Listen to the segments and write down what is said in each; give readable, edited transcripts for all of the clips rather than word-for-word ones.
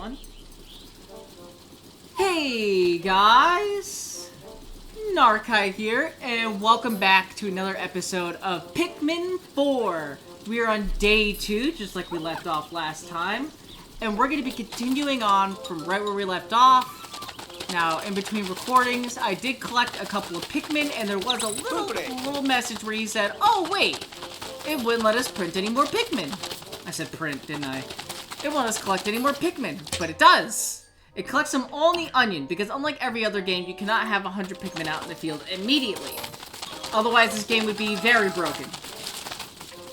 one. Hey guys! Narkai here, and welcome back to another episode of Pikmin 4. We are on day 2, just like we left off last time. And we're going to be continuing on from right where we left off. Now, in between recordings, I did collect a couple of Pikmin, and there was a little message where he said, oh wait, it wouldn't let us print any more Pikmin. I said print, didn't I? It won't let us collect any more Pikmin, but it does. It collects them all in the onion, because unlike every other game, you cannot have 100 Pikmin out in the field immediately. Otherwise, this game would be very broken.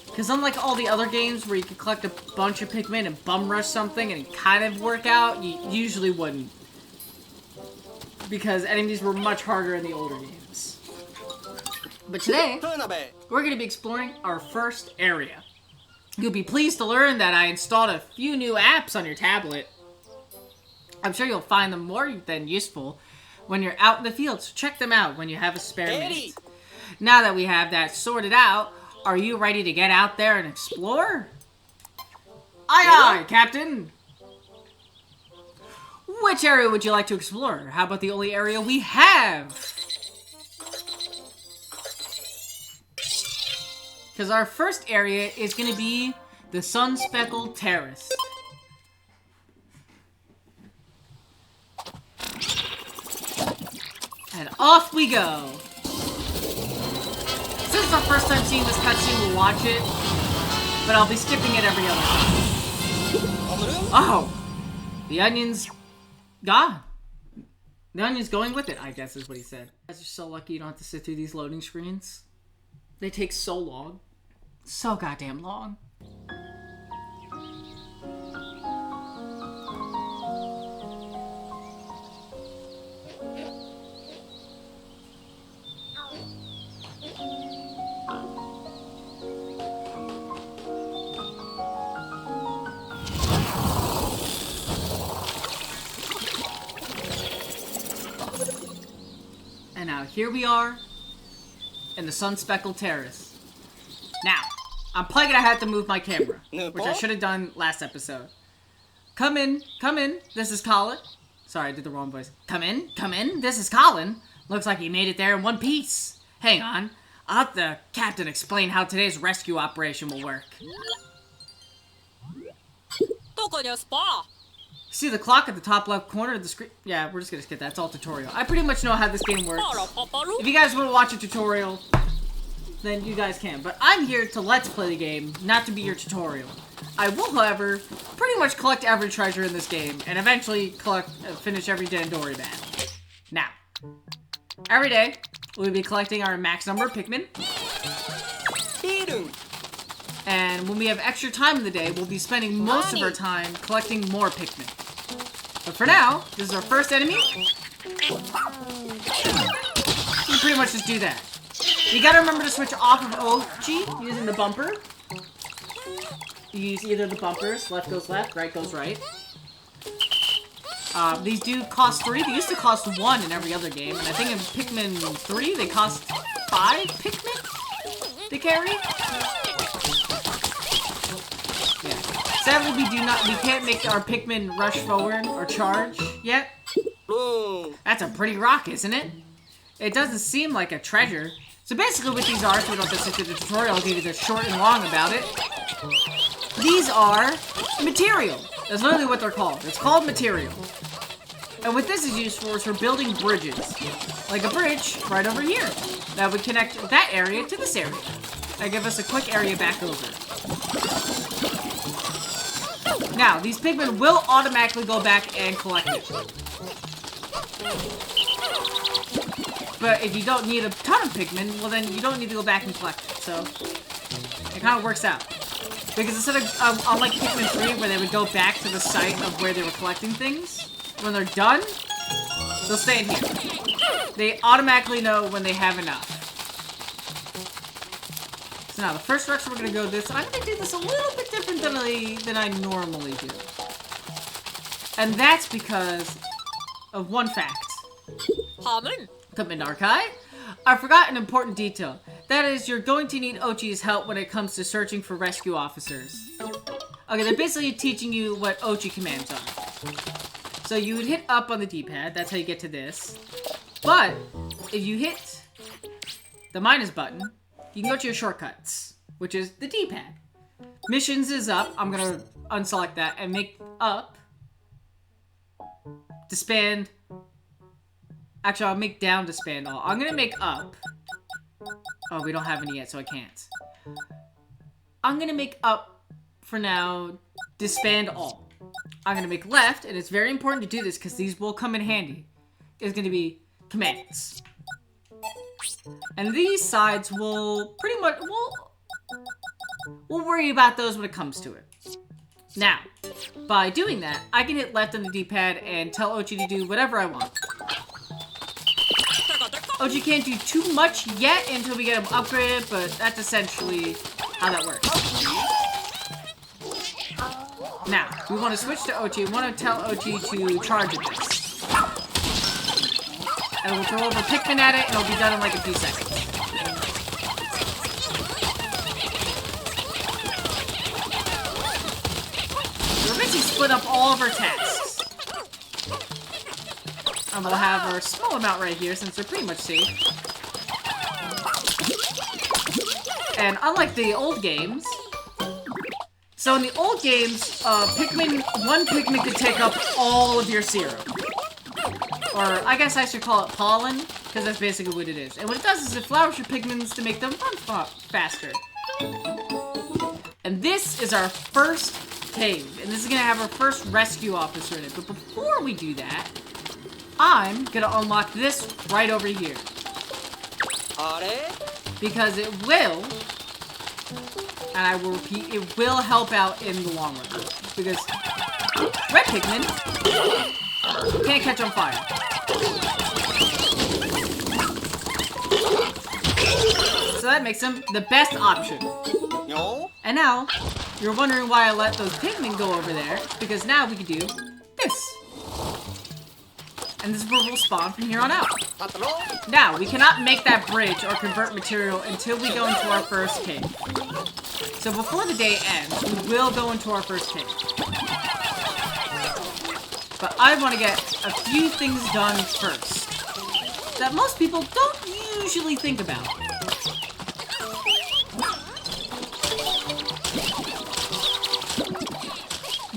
Because unlike all the other games where you can collect a bunch of Pikmin and bum rush something and kind of work out, you usually wouldn't. Because enemies were much harder in the older games. But today, we're going to be exploring our first area. You'll be pleased to learn that I installed a few new apps on your tablet. I'm sure you'll find them more than useful when you're out in the field, so check them out when you have a spare minute. Now that we have that sorted out, are you ready to get out there and explore? Aye aye, Captain! Which area would you like to explore? How about the only area we have? Because our first area is going to be the Speckled Terrace. And off we go! Since it's our first time seeing this cutscene, we'll watch it. But I'll be skipping it every other time. Oh! The onion's gone. The onion's going with it, I guess is what he said. You guys are so lucky you don't have to sit through these loading screens. They take so long. So goddamn long. And now here we are in the Speckled Terrace. Now, I'm probably gonna have to move my camera, which I should have done last episode. Come in, this is Colin. Sorry, I did the wrong voice. Come in, this is Colin. Looks like he made it there in one piece. Hang on, I'll have the captain explain how today's rescue operation will work. See the clock at the top left corner of the screen? Yeah, we're just gonna skip that. It's all tutorial. I pretty much know how this game works. If you guys want to watch a tutorial, then you guys can. But I'm here to let's play the game, not to be your tutorial. I will, however, pretty much collect every treasure in this game, and eventually finish every Dandori bag. Now, every day, we'll be collecting our max number of Pikmin. And when we have extra time in the day, we'll be spending most of our time collecting more Pikmin. But for now, this is our first enemy. You pretty much just do that. You gotta remember to switch off of OG using the bumper. You use either the bumpers, left goes left, right goes right. These do cost 3. They used to cost 1 in every other game, and I think in Pikmin 3 they cost 5 Pikmin to carry. Sadly, we can't make our Pikmin rush forward or charge yet. That's a pretty rock, isn't it? It doesn't seem like a treasure. So basically what these are, so we don't have to sit through the tutorial, I'll give you the short and long about it. These are material. That's literally what they're called. It's called material. And what this is used for is for building bridges. Like a bridge right over here. That would connect that area to this area. That give us a quick area back over. Now, these Pikmin will automatically go back and collect it. But if you don't need a ton of Pikmin, well then you don't need to go back and collect it. So, it kind of works out. Because instead of, unlike Pikmin 3, where they would go back to the site of where they were collecting things, when they're done, they'll stay in here. They automatically know when they have enough. So now, the first direction we're going to go this, I'm going to do this a little bit different than I normally do. And that's because of one fact. Pikmin Archive. I forgot an important detail. That is, you're going to need Ochi's help when it comes to searching for rescue officers. Okay, they're basically teaching you what Ochi commands are. So you would hit up on the D-pad. That's how you get to this. But if you hit the minus button, you can go to your shortcuts, which is the D-pad. Missions is up. I'm gonna unselect that and make up. Disband. Actually, I'll make down disband all. I'm gonna make up. Oh, we don't have any yet, so I can't. I'm gonna make up, for now, disband all. I'm gonna make left, and it's very important to do this because these will come in handy. It's gonna be commands. And these sides will pretty much, we'll worry about those when it comes to it. Now, by doing that, I can hit left on the D-pad and tell Ochi to do whatever I want. Ochi can't do too much yet until we get him upgraded, but that's essentially how that works. Now, we want to switch to Ochi. We want to tell Ochi to charge at this. And we'll throw over Pikmin at it, and it'll be done in like a few seconds. So we're basically split up all of our tasks. And we'll have our small amount right here, since they're pretty much safe. And unlike the old games, so in the old games, one Pikmin could take up all of your serum. Or I guess I should call it pollen, because that's basically what it is. And what it does is it flowers your Pikmins to make them run faster. And this is our first cave, and this is gonna have our first rescue officer in it. But before we do that, I'm gonna unlock this right over here. Because it will, and I will repeat, it will help out in the long run. Because red Pikmin can't catch on fire. So that makes them the best option. And now, you're wondering why I let those Pikmin go over there, because now we can do this. And this is where we'll spawn from here on out. Now, we cannot make that bridge or convert material until we go into our first cave. So before the day ends, we will go into our first cave. But I want to get a few things done first that most people don't usually think about.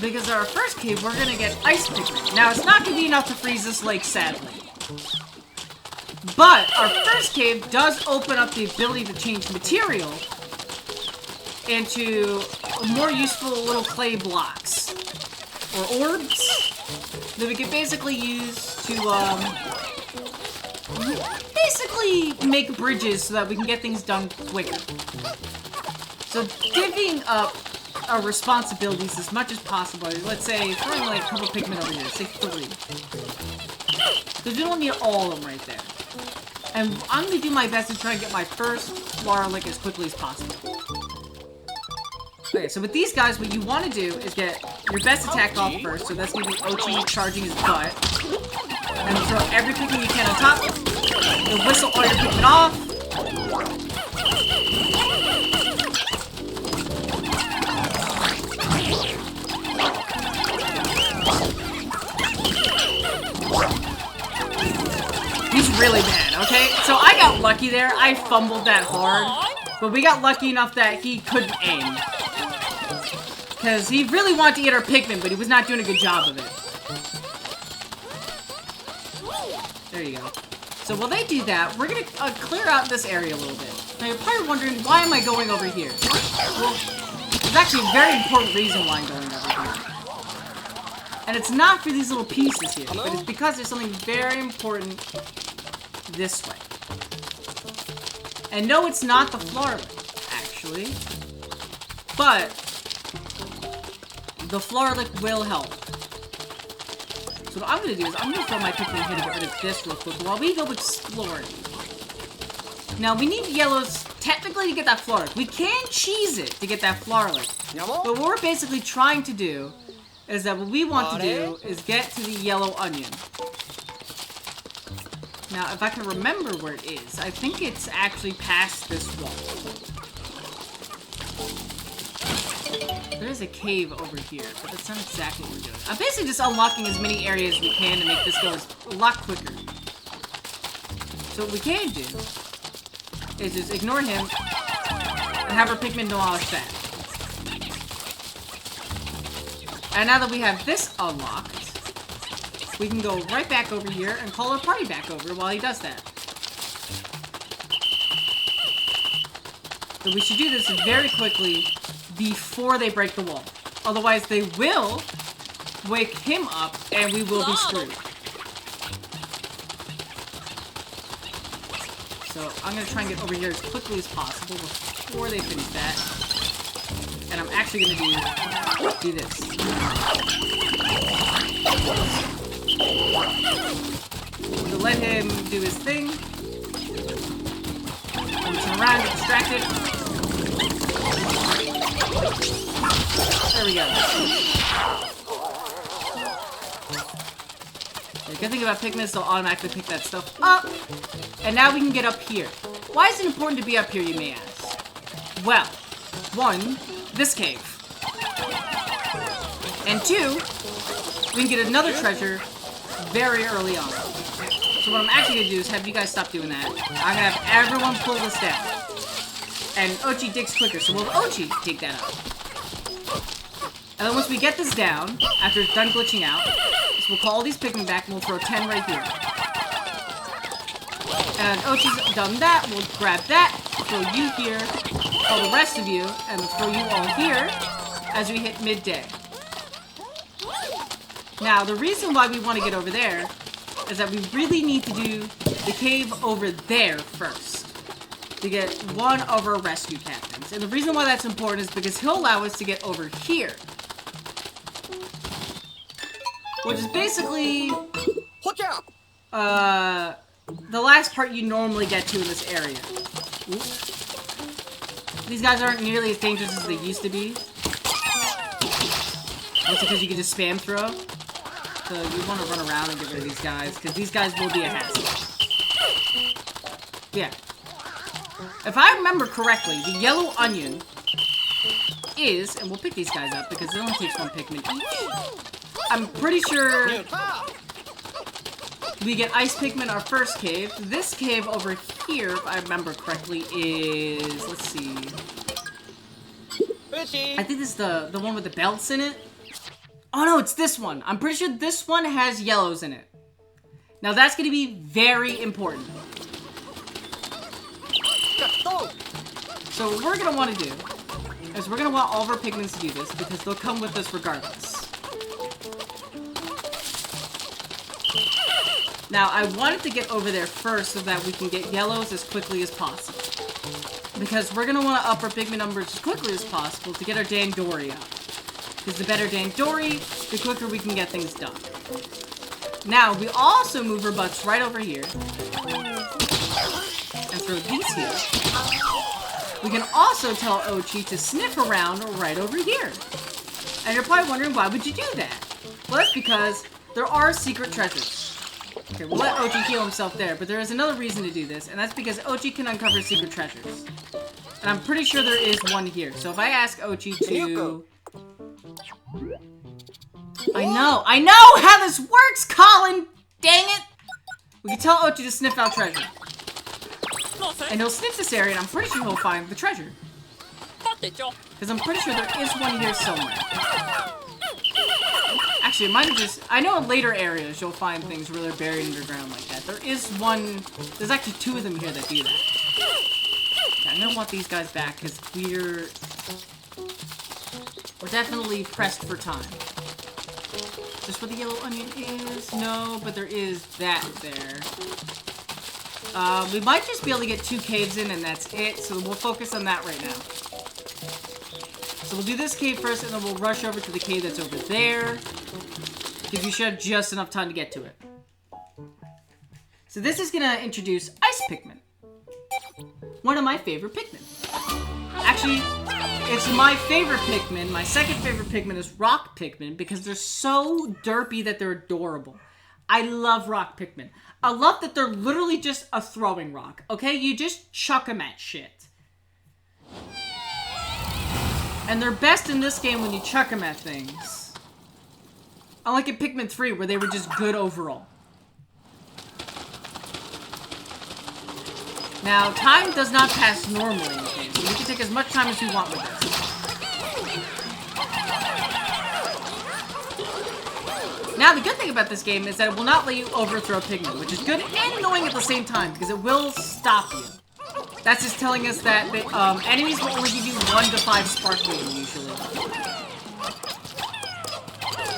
Because our first cave, we're gonna get ice Pikmin. Now, it's not gonna be enough to freeze this lake, sadly. But our first cave does open up the ability to change material into more useful little clay blocks. Or orbs that we can basically use to, basically make bridges so that we can get things done quicker. So divvying up our responsibilities as much as possible. Let's say, throwing like a couple Pikmin over here, say 3. Because we don't need all of them right there. And I'm going to do my best to try and get my first Flower Lick as quickly as possible. Okay, so with these guys, what you want to do is get your best attack off first. So that's going to be Ochi charging his butt. And throw every Pikmin you can on top. You'll whistle all your Pikmin off. He's really bad, okay? So I got lucky there. I fumbled that hard. But we got lucky enough that he couldn't aim. Because he really wanted to get our Pikmin, but he was not doing a good job of it. There you go. So while they do that, we're going to clear out this area a little bit. Now you're probably wondering, why am I going over here? Well, there's actually a very important reason why I'm going over here. And it's not for these little pieces here, but it's because there's something very important this way. And no, it's not the Flower Lick, actually. But the Flower Lick will help. So what I'm going to do is I'm going to throw my Pikmin here to get rid of this real quick while we go exploring. Now, we need yellows technically to get that Flower Lick. We can cheese it to get that Flower Lick. But what we're basically trying to do is that what we want to do is get to the yellow onion. Now, if I can remember where it is, I think it's actually past this wall. There is a cave over here, but that's not exactly what we're doing. I'm basically just unlocking as many areas as we can to make this go a lot quicker. So what we can do is just ignore him and have our Pikmin demolish that. And now that we have this unlocked, we can go right back over here and call our party back over while he does that. So we should do this very quickly before they break the wall. Otherwise, they will wake him up and we will be screwed. So I'm going to try and get over here as quickly as possible before they finish that. And I'm actually going to do this. So let him do his thing. I'm turn around, get distracted. There we go. The good thing about Pikmin is they'll automatically pick that stuff up. And now we can get up here. Why is it important to be up here, you may ask? Well, one, this cave. And two, we can get another treasure very early on. So what I'm actually going to do is have you guys stop doing that. I'm going to have everyone pull this down. And Ochi digs quicker, so we'll Ochi dig that up. And then once we get this down, after it's done glitching out, so we'll call all these Pikmin back and we'll throw 10 right here. And Ochi's done that, we'll grab that, throw you here, call the rest of you, and we'll throw you all here as we hit midday. Now, the reason why we want to get over there is that we really need to do the cave over there first to get one of our rescue captains. And the reason why that's important is because he'll allow us to get over here. Which is basically the last part you normally get to in this area. Oops. These guys aren't nearly as dangerous as they used to be. That's because you can just spam throw. So you want to run around and get rid of these guys, because these guys will be a hassle. Yeah. If I remember correctly, the yellow onion is, and we'll pick these guys up because it only takes one Pikmin each. I'm pretty sure we get Ice Pikmin our first cave. This cave over here, if I remember correctly, is, let's see. I think this is the one with the belts in it. Oh no, it's this one. I'm pretty sure this one has yellows in it. Now that's going to be very important. So what we're going to want to do is we're going to want all of our Pikmin to do this because they'll come with us regardless. Now I wanted to get over there first so that we can get yellows as quickly as possible. Because we're going to want to up our Pikmin numbers as quickly as possible to get our Dandori up. Because the better Dandori, the quicker we can get things done. Now, we also move our butts right over here. And throw these here. We can also tell Ochi to sniff around right over here. And you're probably wondering, why would you do that? Well, that's because there are secret treasures. Okay, we'll let Ochi heal himself there, but there is another reason to do this, and that's because Ochi can uncover secret treasures. And I'm pretty sure there is one here. So if I ask Ochi to... I know how this works, Colin! Dang it! We can tell Ochi to sniff out treasure. And he'll sniff this area, and I'm pretty sure he'll find the treasure. Because I'm pretty sure there is one here somewhere. Actually, it might have just... I know in later areas you'll find things where they're buried underground like that. There is one... There's actually two of them here that do that. Okay, I'm gonna want these guys back, because we're definitely pressed for time. Just where the yellow onion is? No, but there is that there. We might just be able to get 2 caves in and that's it, so we'll focus on that right now. So we'll do this cave first and then we'll rush over to the cave that's over there. Because you should have just enough time to get to it. So this is going to introduce Ice Pikmin. One of my favorite Pikmin. Actually, it's my favorite Pikmin. My second favorite Pikmin is Rock Pikmin because they're so derpy that they're adorable. I love Rock Pikmin. I love that they're literally just a throwing rock, okay? You just chuck them at shit. And they're best in this game when you chuck them at things. Unlike in Pikmin 3, where they were just good overall. Now, time does not pass normally in the game, so we can take as much time as we want with this. Now, the good thing about this game is that it will not let you overthrow Pikmin, which is good and annoying at the same time, because it will stop you. That's just telling us that the, enemies will only give you 1 to 5 sparkling usually.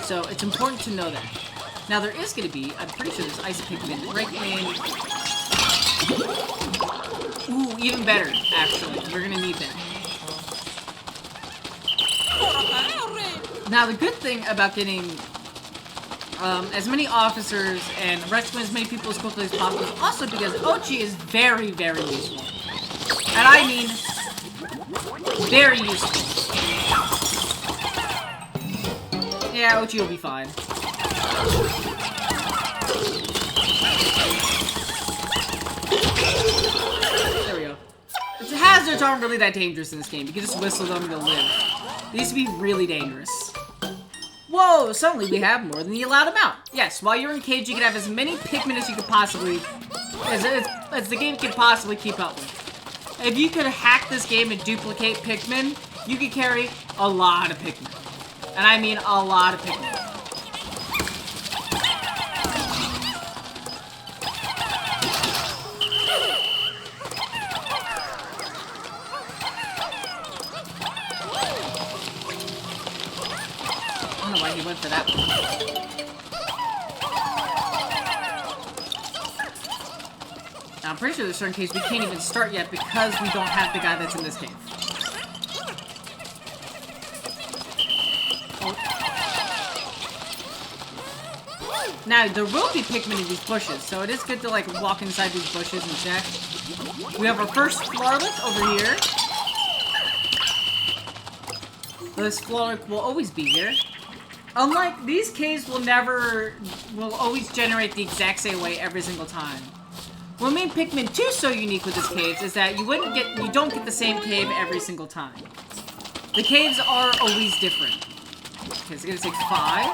So it's important to know that. Now there is going to be, I'm pretty sure there's Ice Pikmin, Pikmin. Ooh, even better, actually. We're going to need that. Now the good thing about getting as many officers and rescuing as many people as quickly as possible is also because Ochi is very, very useful. And I mean, very useful. Yeah, Ochi will be fine. There we go. The hazards aren't really that dangerous in this game. You can just whistle them and they'll live. They used to be really dangerous. Whoa, suddenly we have more than the allowed amount. Yes, while you're in cage, you can have as many Pikmin as you could possibly, as the game can possibly keep up with. If you could hack this game and duplicate Pikmin, you could carry a lot of Pikmin. And I mean a lot of Pikmin. I don't know why he went for that one. Now, I'm pretty sure there's certain caves we can't even start yet because we don't have the guy that's in this cave. Oh. Now, there will be Pikmin in these bushes, so it is good to, like, walk inside these bushes and check. We have our first Florlick over here. This Florlick will always be here. Unlike, these caves will always generate the exact same way every single time. What made Pikmin 2 so unique with this caves is that you don't get the same cave every single time. The caves are always different. Okay, it's gonna take 5.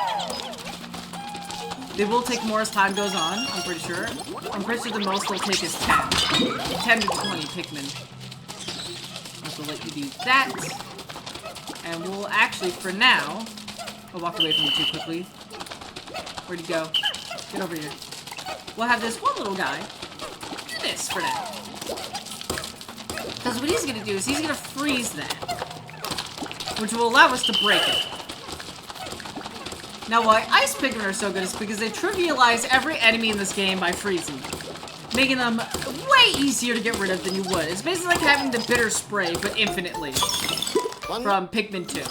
They will take more as time goes on, I'm pretty sure. I'm pretty sure the most they'll take is 10. 10 to 20 Pikmin. So we'll let you do that. And we'll actually, for now... I'll walk away from you too quickly. Where'd he go? Get over here. We'll have this one little guy do this for now. Because what he's going to do is he's going to freeze that. Which will allow us to break it. Now why Ice Pikmin are so good is because they trivialize every enemy in this game by freezing them. Making them way easier to get rid of than you would. It's basically like having the bitter spray, but infinitely. From Pikmin 2.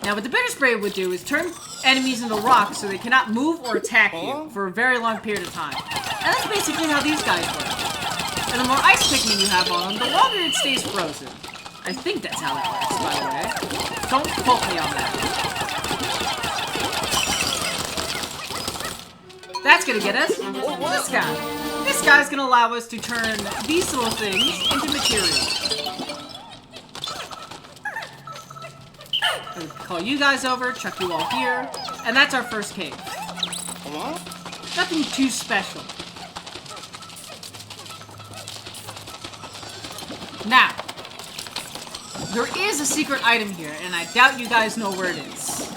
Now, what the bitter spray would do is turn enemies into rocks so they cannot move or attack you for a very long period of time. And that's basically how these guys work. And the more Ice Pikmin you have on them, the longer it stays frozen. I think that's how that works, by the way. Don't quote me on that. That's gonna get us this guy. This guy's gonna allow us to turn these little things into material. Call you guys over, chuck you all here, and that's our first cave. Nothing too special. Now, there is a secret item here, and I doubt you guys know where it is.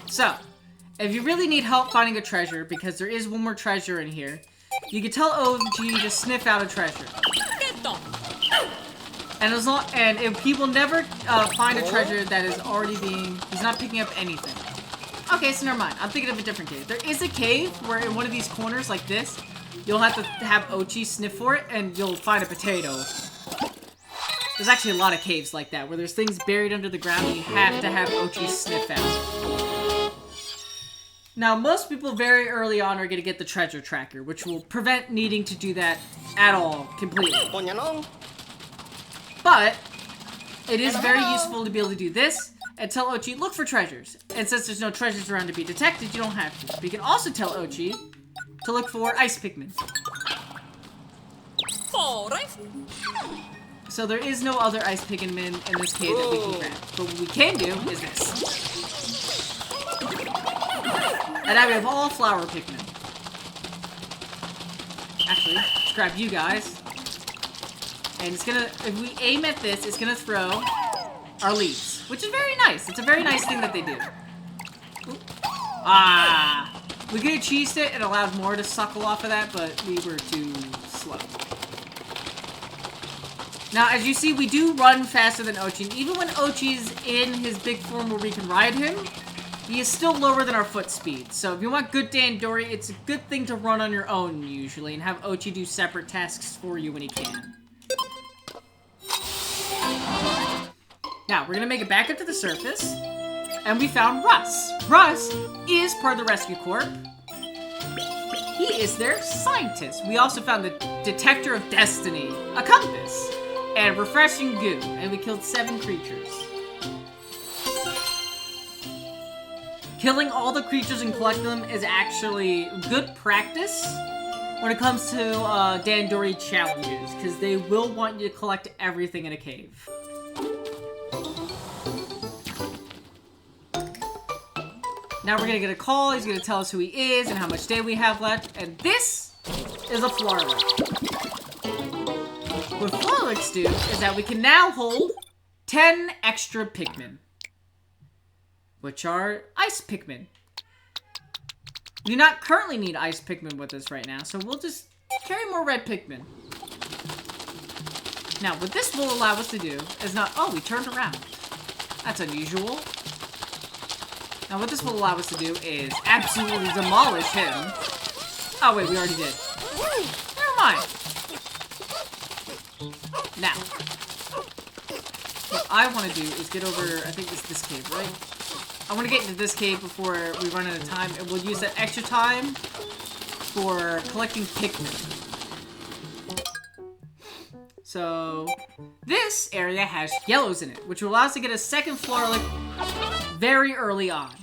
So, if you really need help finding a treasure, because there is one more treasure in here, you can tell OG to sniff out a treasure. And if he will never find a treasure that is already he's not picking up anything. Okay, so never mind. I'm thinking of a different cave. There is a cave where in one of these corners like this, you'll have to have Ochi sniff for it, and you'll find a potato. There's actually a lot of caves like that, where there's things buried under the ground and you have to have Ochi sniff out. Now, most people very early on are going to get the treasure tracker, which will prevent needing to do that at all, completely. But, it is very useful to be able to do this, and tell Ochi, look for treasures. And since there's no treasures around to be detected, you don't have to. But you can also tell Ochi to look for Ice Pikmin. So there is no other ice Pikmin in this cave that we can grab. But what we can do is this. And now we have all flower Pikmin. Actually, let's grab you guys. And it's gonna, if we aim at this, it's gonna throw our leaves. Which is very nice. It's a very nice thing that they do. Ooh. Ah! We could have cheesed it and allowed more to suckle off of that, but we were too slow. Now, as you see, we do run faster than Ochi, and even when Ochi's in his big form where we can ride him, he is still lower than our foot speed. So if you want good Dandori, it's a good thing to run on your own, usually, and have Ochi do separate tasks for you when he can. Now, we're gonna make it back up to the surface, and we found Russ. Russ is part of the Rescue Corps. He is their scientist. We also found the Detector of Destiny, a compass, and refreshing goo, and we killed 7 creatures. Killing all the creatures and collecting them is actually good practice when it comes to Dandori challenges, because they will want you to collect everything in a cave. Now we're gonna get a call, he's gonna tell us who he is and how much day we have left, and this is a Florlick. What Florlicks do is that we can now hold 10 extra Pikmin, which are Ice Pikmin. We do not currently need Ice Pikmin with us right now, so we'll just carry more Red Pikmin. Now, what this will allow us to do is not... Oh, we turned around. That's unusual. Now, what this will allow us to do is absolutely demolish him. Oh, wait, we already did. Never mind. Now, what I want to do is get over... I think it's this cave, right? I want to get into this cave before we run out of time, and we'll use that extra time for collecting Pikmin. So, this area has yellows in it, which will allow us to get a second Florlick very early on.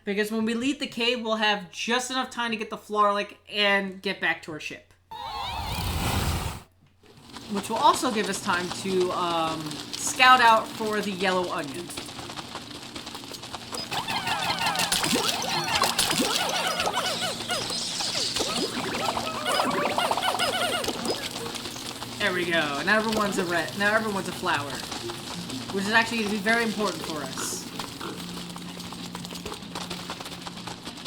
Because when we leave the cave, we'll have just enough time to get the Florlick and get back to our ship. Which will also give us time to scout out for the yellow onion. There we go. Now everyone's a red. Now everyone's a flower, which is actually going to be very important for us.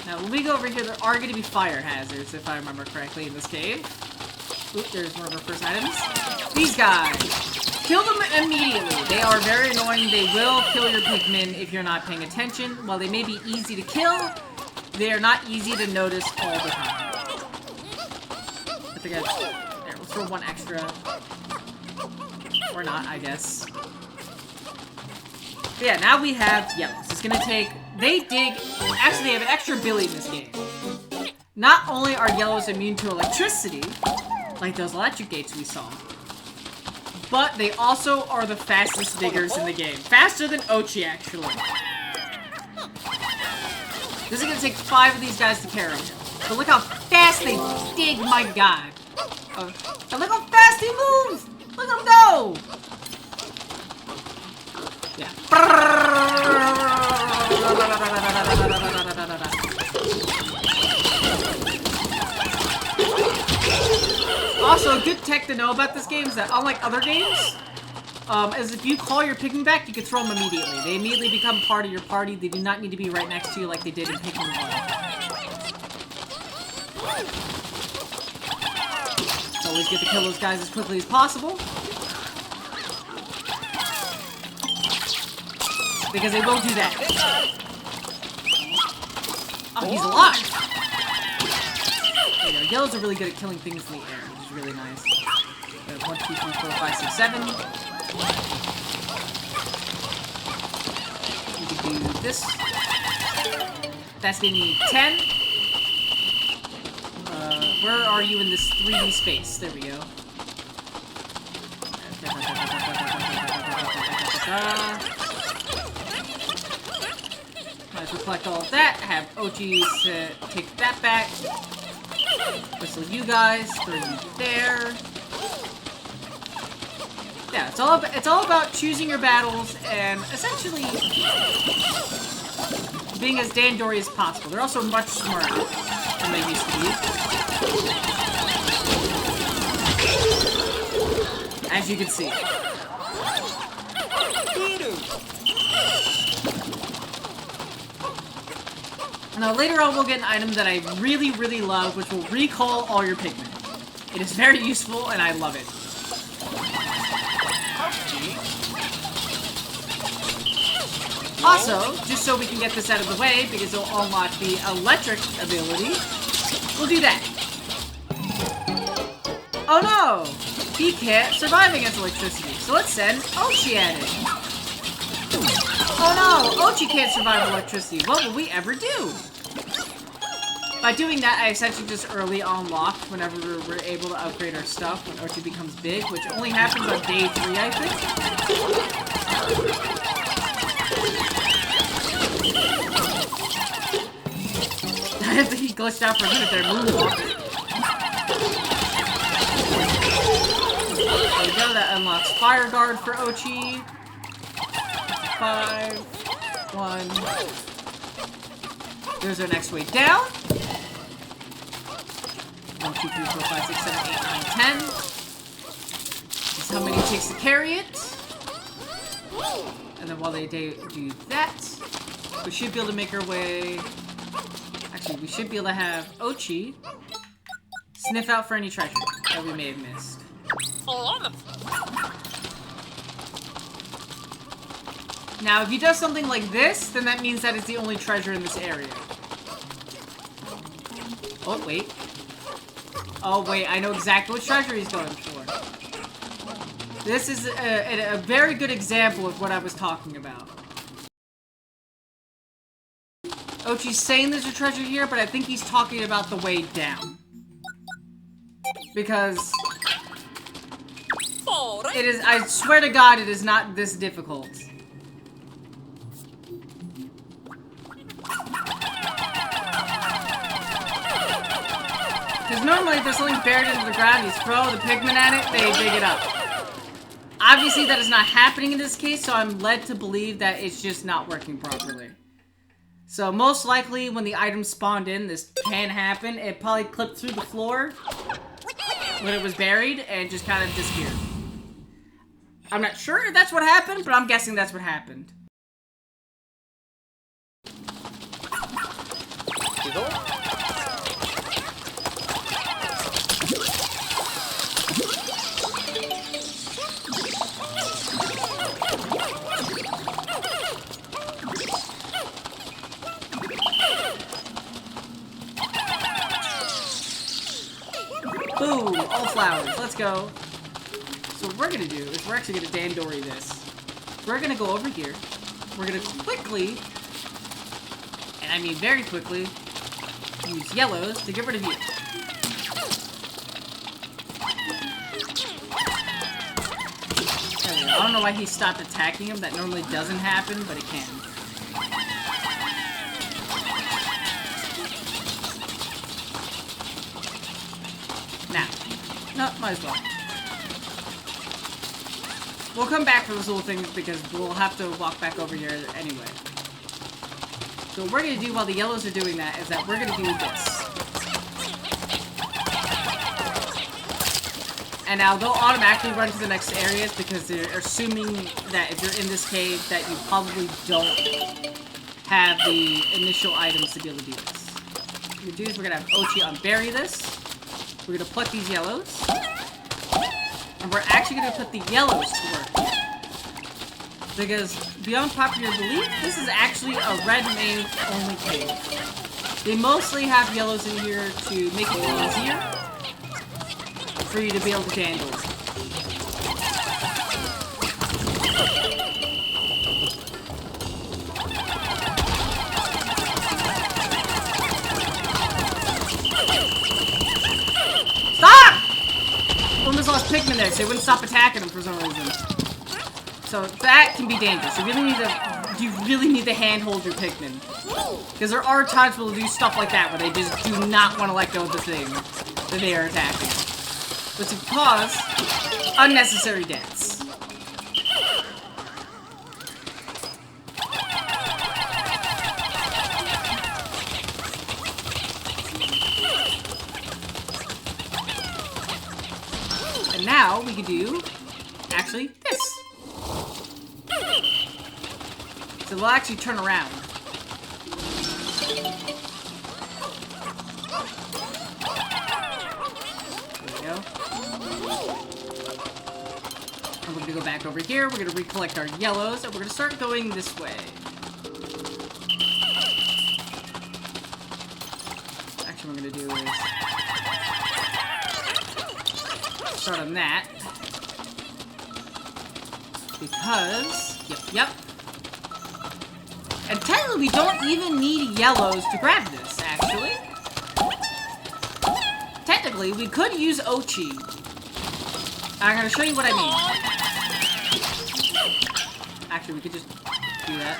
Now, when we go over here, there are going to be fire hazards, if I remember correctly, in this cave. Oop, there's one of our first items. These guys. Kill them immediately. They are very annoying. They will kill your Pikmin if you're not paying attention. While they may be easy to kill, they are not easy to notice all the time. But they got... There, we'll throw one extra. Or not, I guess. But yeah, now we have yellows. It's gonna take... They dig... Actually, they have an extra ability in this game. Not only are yellows immune to electricity, like those electric gates we saw, but they also are the fastest diggers in the game. Faster than Ochi, actually. This is gonna take 5 of these guys to carry him. But look how fast they dig, my god. And look how fast he moves! Look at him go! Yeah. Also, a good tech to know about this game is that, unlike other games, is if you call your Pikmin back, you can throw them immediately. They immediately become part of your party. They do not need to be right next to you like they did in Pikmin 1. So always get to kill those guys as quickly as possible. Because they will do that. Oh, he's alive! There you go. Yellows are really good at killing things in the air, which is really nice. 1, 2, 3, 4, 5, 6, 7. We can do this. That's gonna need 10. Where are you in this 3D space? There we go. Might as well collect all of that. Have Ochi take that back. Whistle you guys. Throw you there. Yeah, it's all about choosing your battles and essentially being as Dandori as possible. They're also much smarter than they used to be. As you can see. Now later on we'll get an item that I really, really love, which will recall all your Pikmin. It is very useful and I love it. Also, just so we can get this out of the way, because it'll unlock the electric ability, we'll do that. Oh no! He can't survive against electricity, so let's send Ochi at it. Oh no! Ochi can't survive electricity. What will we ever do? By doing that, I essentially just early unlock whenever we're able to upgrade our stuff when Ochi becomes big, which only happens on day 3, I think. I think he glitched out for a minute there, moonwalk. There we go, that unlocks Fire Guard for Ochi. 5, 1. There's our next way down. 1, 2, 3, 4, 5, 6, 7, 8, 9, 10. This is how many it takes to carry it. And then while they do that, we should be able to make our way... Actually, we should be able to have Ochi sniff out for any treasure that we may have missed. Now, if he does something like this, then that means that it's the only treasure in this area. Oh, wait. Oh, wait, I know exactly what treasure he's going for. This is a very good example of what I was talking about. Ochi's saying there's a treasure here, but I think he's talking about the way down. Because... it is, I swear to God, it is not this difficult. Because normally if there's something buried into the ground, you throw the Pikmin at it, they dig it up. Obviously that is not happening in this case, so I'm led to believe that it's just not working properly. So most likely when the item spawned in, this can happen. It probably clipped through the floor when it was buried and just kind of disappeared. I'm not sure if that's what happened, but I'm guessing that's what happened. Boom! All flowers. Let's go. So what we're gonna do is we're actually gonna Dandori this. We're gonna go over here. We're gonna quickly, and I mean very quickly, use yellows to get rid of you. There we go. I don't know why he stopped attacking him. That normally doesn't happen, but it can. Now. No, might as well. We'll come back for those little things because we'll have to walk back over here anyway. So what we're going to do while the yellows are doing that is that we're going to do this. And now they'll automatically run to the next areas because they're assuming that if you're in this cave that you probably don't have the initial items to be able to do this. What we're going to do is we're going to have Ochi unbury this. We're going to pluck these yellows. And we're actually going to put the yellows to work. Because, beyond popular belief, this is actually a red main only cave. They mostly have yellows in here to make it easier for you to be able to handle. Stop! Almost lost Pikmin there, so they wouldn't stop attacking them for some reason. So that can be dangerous. You really need to handhold your Pikmin. Because there are times where they'll do stuff like that where they just do not want to let go of the thing that they are attacking. Which can cause unnecessary deaths. And now we can do, actually, this. So we'll actually turn around. There we go. And we're gonna go back over here. We're gonna recollect our yellows, and we're gonna start going this way. Actually, what we're gonna do is start on that. Because, yep. And technically, we don't even need yellows to grab this, actually. Technically, we could use Ochi. I'm gonna show you what I mean. Actually, we could just do that.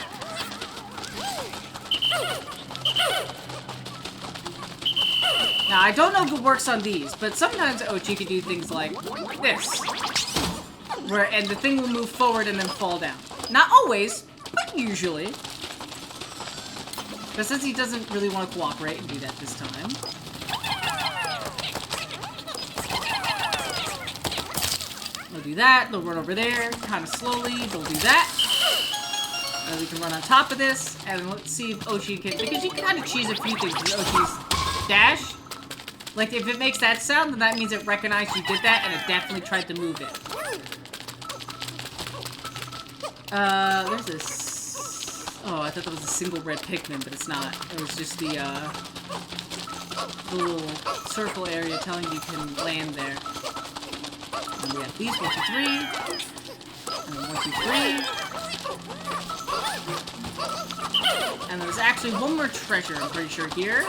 Now, I don't know if it works on these, but sometimes Ochi can do things like this. And the thing will move forward and then fall down. Not always, but usually. But since he doesn't really want to cooperate and do that this time. They'll do that, they'll run over there, kind of slowly, they'll do that. And then we can run on top of this, and let's see if Ochi can, because you can kind of choose a few things with Ochi's dash. Like, if it makes that sound, then that means it recognized you did that, and it definitely tried to move it. There's this... Oh, I thought that was a single red Pikmin, but it's not. It was just the little circle area telling you can land there. And we have these, 1, 2, 3. And then 1, 2, 3. And there's actually one more treasure, I'm pretty sure, here.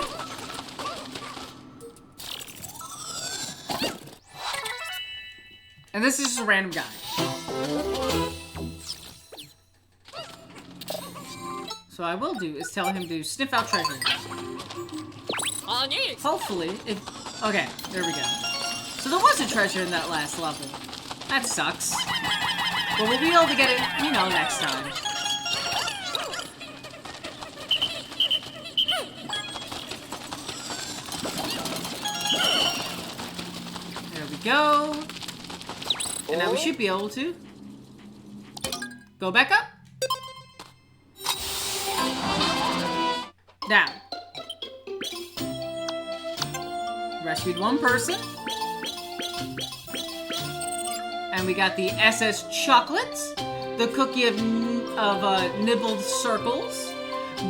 And this is just a random guy. So what I will do is tell him to sniff out treasure. Hopefully, if... Okay, there we go. So there was a treasure in that last level. That sucks. But we'll be able to get it, you know, next time. There we go. And now we should be able to go back up. Now, rescued one person. And we got the SS Chocolates, the Cookie of Nibbled Circles,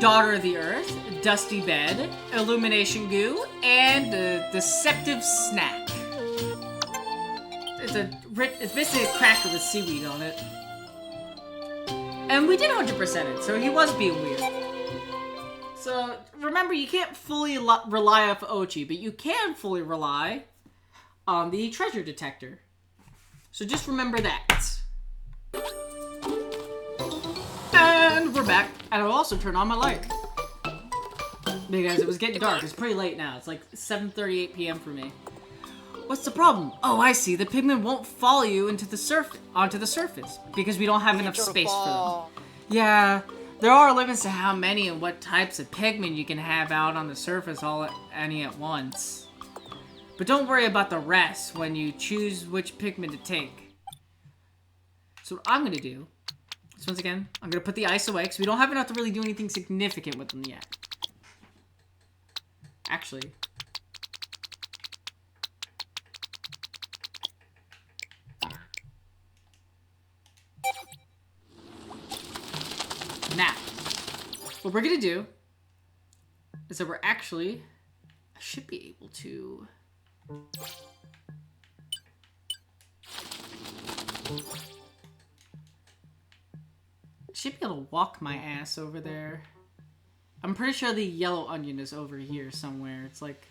Daughter of the Earth, Dusty Bed, Illumination Goo, and the Deceptive Snack. It's basically a cracker with seaweed on it. And we did 100% it, so he was being weird. So, remember, you can't fully rely off Ochi, but you can fully rely on the treasure detector. So just remember that. And we're back. And I'll also turn on my light. Because it was getting dark. It's pretty late now. It's like 7:38 p.m. for me. What's the problem? Oh, I see. The Pikmin won't follow you onto the surface. Because we don't have enough space for them. Yeah. There are limits to how many and what types of Pikmin you can have out on the surface any at once. But don't worry about the rest when you choose which Pikmin to take. So what I'm going to do is, once again, I'm going to put the ice away because we don't have enough to really do anything significant with them yet. Actually... Now, what we're gonna do is that I should be able to... Should be able to walk my ass over there. I'm pretty sure the yellow onion is over here somewhere. It's like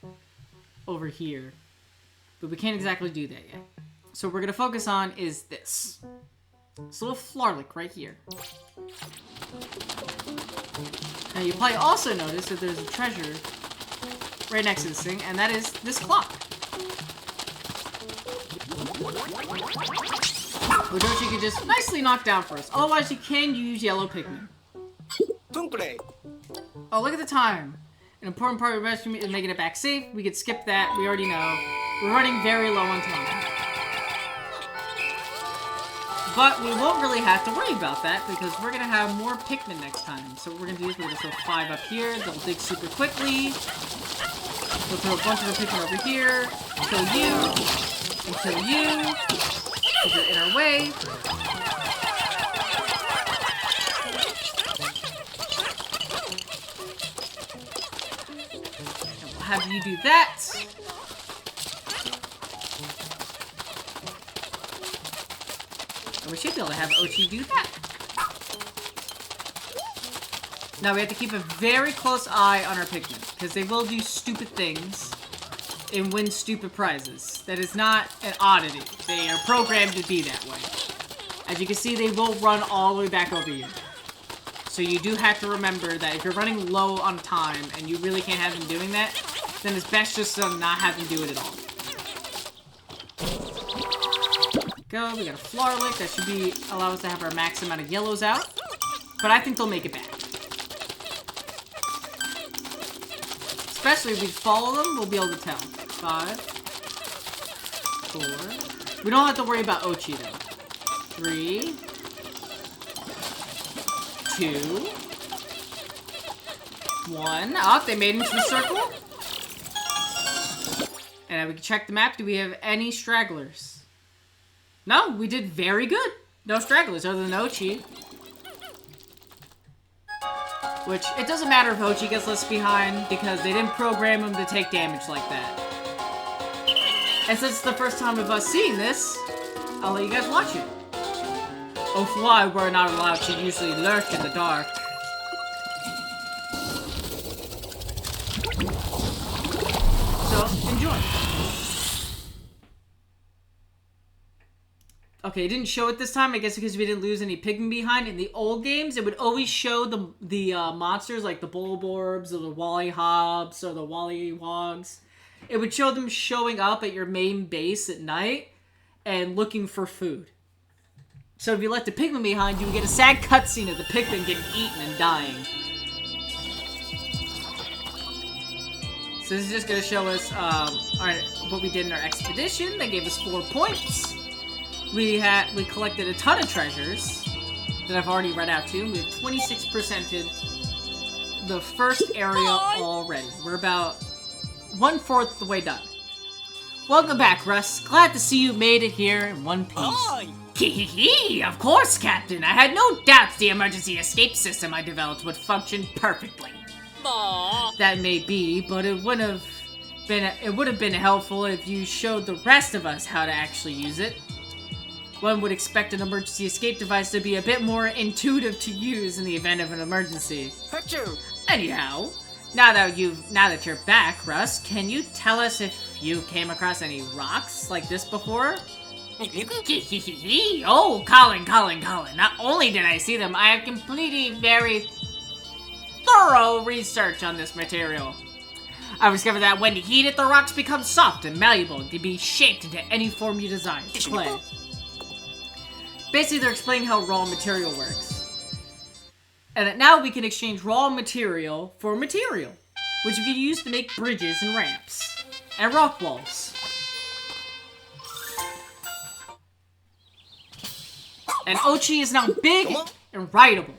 over here. But we can't exactly do that yet. So what we're gonna focus on is this. This little Flarlick right here. Now you probably also notice that there's a treasure right next to this thing, and that is this clock. Which you can just nicely knock down for us. Otherwise you can use yellow Pikmin. Oh, look at the time. An important part of the rescue is making it back safe. We could skip that. We already know. We're running very low on time. But we won't really have to worry about that because we're going to have more Pikmin next time. So what we're going to do is we're going to throw 5 up here. They'll dig super quickly. We'll throw a bunch of the Pikmin over here. Kill you. And kill you. Because you're in our way. And we'll have you do that. And we should be able to have Ochi do that. Now we have to keep a very close eye on our Pikmin, because they will do stupid things and win stupid prizes. That is not an oddity. They are programmed to be that way. As you can see, they will run all the way back over here. So you do have to remember that if you're running low on time and you really can't have them doing that, then it's best just to not have them do it at all. Go, we got a floor lick. That should be allow us to have our max amount of yellows out. But I think they'll make it back. Especially if we follow them, we'll be able to tell. 5, 4. We don't have to worry about Ochi though. 3, 2, 1. Oh, they made it into the circle. And we can check the map. Do we have any stragglers? No, we did very good. No stragglers other than Ochi. Which, it doesn't matter if Ochi gets left behind because they didn't program him to take damage like that. And since it's the first time of us seeing this, I'll let you guys watch it. Oh, why we're not allowed to usually lurk in the dark. So, enjoy. Okay, it didn't show it this time, I guess because we didn't lose any Pikmin behind. In the old games, it would always show the monsters, like the Bulborbs, or the Wallyhobs, or the Wallywogs. It would show them showing up at your main base at night, and looking for food. So if you left the Pikmin behind, you would get a sad cutscene of the Pikmin getting eaten and dying. So this is just going to show us what we did in our expedition. That gave us 4 points. We collected a ton of treasures that I've already read out to. We have 26%ed the first area already. We're about 1/4 the way done. Welcome back, Russ. Glad to see you made it here in one piece. Hee, of course, Captain. I had no doubts the emergency escape system I developed would function perfectly. That may be, but it would have been helpful if you showed the rest of us how to actually use it. One would expect an emergency escape device to be a bit more intuitive to use in the event of an emergency. Anyhow, now that you're back, Russ, can you tell us if you came across any rocks like this before? Oh, Colin. Not only did I see them, I have completed very thorough research on this material. I discovered that when heated, the rocks become soft and malleable and can be shaped into any form you desire. Play. Basically, they're explaining how raw material works. And that now we can exchange raw material for material, which we can use to make bridges and ramps, and rock walls. And Ochi is now big and rideable.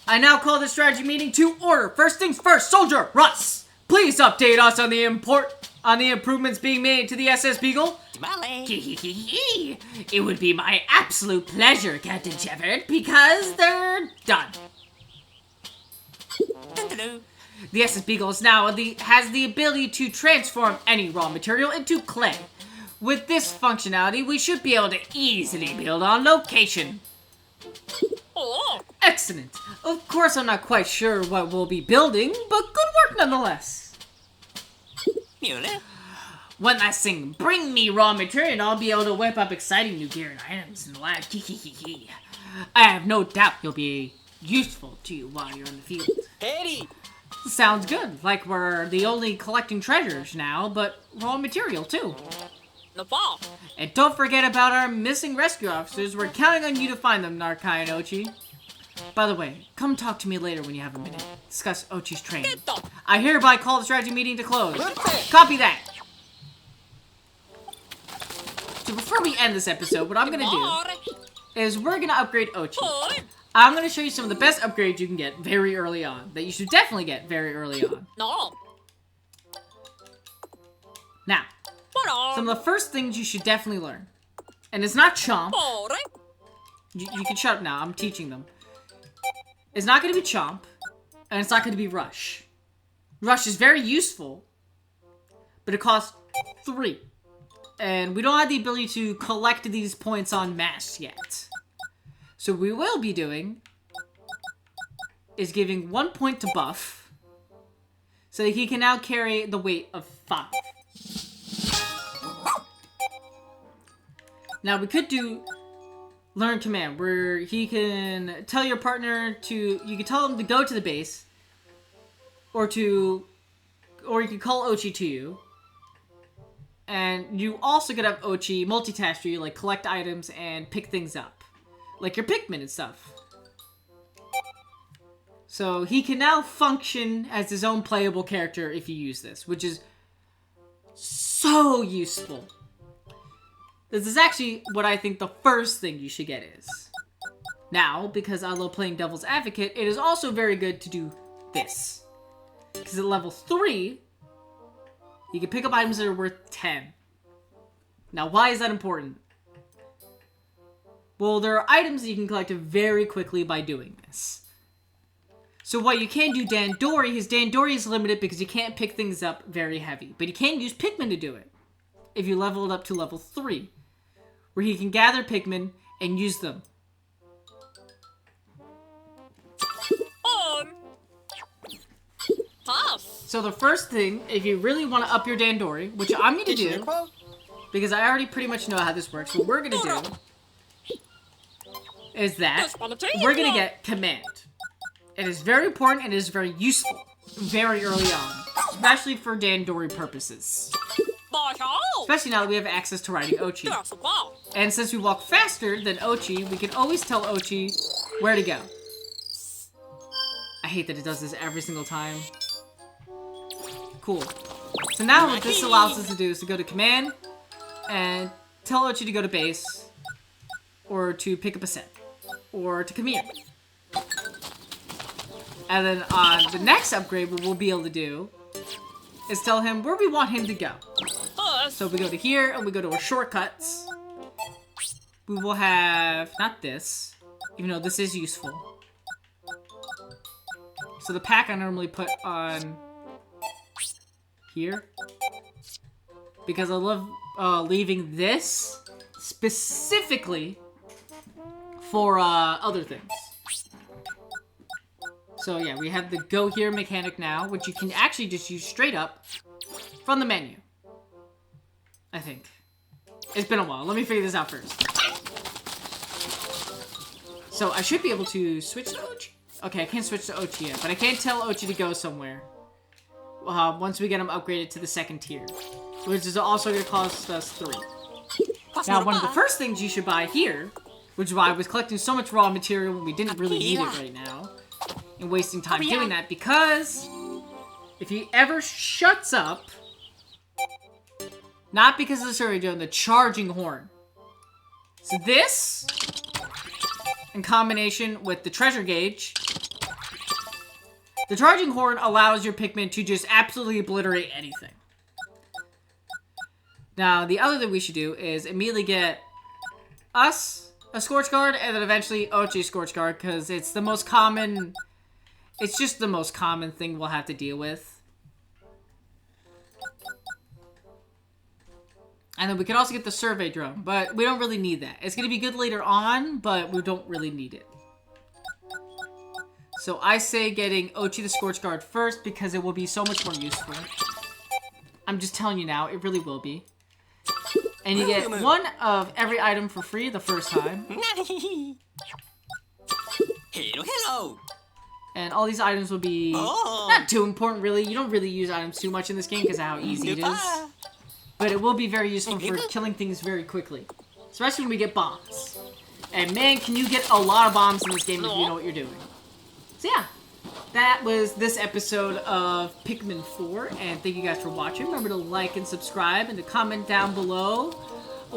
I now call the strategy meeting to order. First things first, Soldier Russ, please update us on the improvements being made to the SS Beagle. It would be my absolute pleasure, Captain Shepard, because they're done. The SS Beagle is now has the ability to transform any raw material into clay. With this functionality, we should be able to easily build on location. Excellent. Of course, I'm not quite sure what we'll be building, but good work nonetheless. One last thing. Bring me raw material and I'll be able to whip up exciting new gear and items in the lab. I have no doubt you'll be useful to you while you're in the field. Eddie! Sounds good. Like we're the only collecting treasures now, but raw material too. And don't forget about our missing rescue officers. We're counting on you to find them, Narkai and Ochi. By the way, come talk to me later when you have a minute. Discuss Ochi's training. I hereby call the strategy meeting to close. Copy that. So before we end this episode, what I'm gonna do is we're gonna upgrade Ochi. I'm gonna show you some of the best upgrades you can get very early on, that you should definitely get very early on. Now, some of the first things you should definitely learn, and it's not Chomp. You can shut up now, I'm teaching them. It's not gonna be Chomp, and it's not gonna be Rush. Rush is very useful, but it costs 3. And we don't have the ability to collect these points en masse yet. So what we will be doing is giving 1 point to Buff, so that he can now carry the weight of 5. Now we could do Learn Command, where he can tell your partner to, you can tell him to go to the base, or you can call Ochi to you. And you also could have Ochi multitask you, like collect items and pick things up. Like your Pikmin and stuff. So he can now function as his own playable character if you use this, which is so useful. This is actually what I think the first thing you should get is. Now, because I love playing Devil's Advocate, it is also very good to do this. Because at level 3, you can pick up items that are worth 10. Now, why is that important? Well, there are items that you can collect very quickly by doing this. So while you can do Dandori, his Dandori is limited because you can't pick things up very heavy. But you can use Pikmin to do it. If you level it up to level 3. Where he can gather Pikmin and use them. So the first thing, if you really want to up your Dandori, which I'm going to do, because I already pretty much know how this works, what we're going to do is that we're going to get Command. It is very important and it is very useful very early on, especially for Dandori purposes. Especially now that we have access to riding Ochi. And since we walk faster than Ochi, we can always tell Ochi where to go. I hate that it does this every single time. Cool. So now what this allows us to do is to go to Command and tell Ochi to go to base, or to pick up a set, or to come here. And then on the next upgrade, what we'll be able to do is tell him where we want him to go. So we go to here, and we go to our shortcuts. We will have, not this, even though this is useful. So the pack I normally put on here. Because I love leaving this specifically for other things. So yeah, we have the go here mechanic now, which you can actually just use straight up from the menu. I think. It's been a while. Let me figure this out first. So I should be able to switch to Ochi. Okay, I can't switch to Ochi yet, but I can tell Ochi to go somewhere. Once we get him upgraded to the 2nd tier. Which is also going to cost us 3. Now, one of the first things you should buy here, which is why I was collecting so much raw material when we didn't really need it right now, and wasting time doing that, because if he ever shuts up, not because of the survey drone, the charging horn. So this, in combination with the treasure gauge, the charging horn allows your Pikmin to just absolutely obliterate anything. Now, the other thing we should do is immediately get us a Scorch Guard, and then eventually Ochi Scorch Guard, because it's the most common... It's just the most common thing we'll have to deal with. And then we can also get the survey drone, but we don't really need that. It's going to be good later on, but we don't really need it. So I say getting Ochi the Scorch Guard first, because it will be so much more useful. I'm just telling you now, it really will be. And you get one of every item for free the first time. Hello. And all these items will be not too important, really. You don't really use items too much in this game because of how easy it is. But it will be very useful for killing things very quickly. Especially when we get bombs. And man, can you get a lot of bombs in this game if you know what you're doing. So yeah, that was this episode of Pikmin 4. And thank you guys for watching. Remember to like and subscribe and to comment down below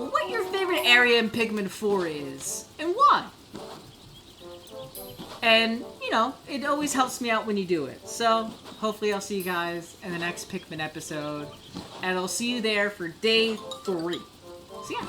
what your favorite area in Pikmin 4 is, and why. And, you know, it always helps me out when you do it. So, hopefully I'll see you guys in the next Pikmin episode. And I'll see you there for day 3. So yeah.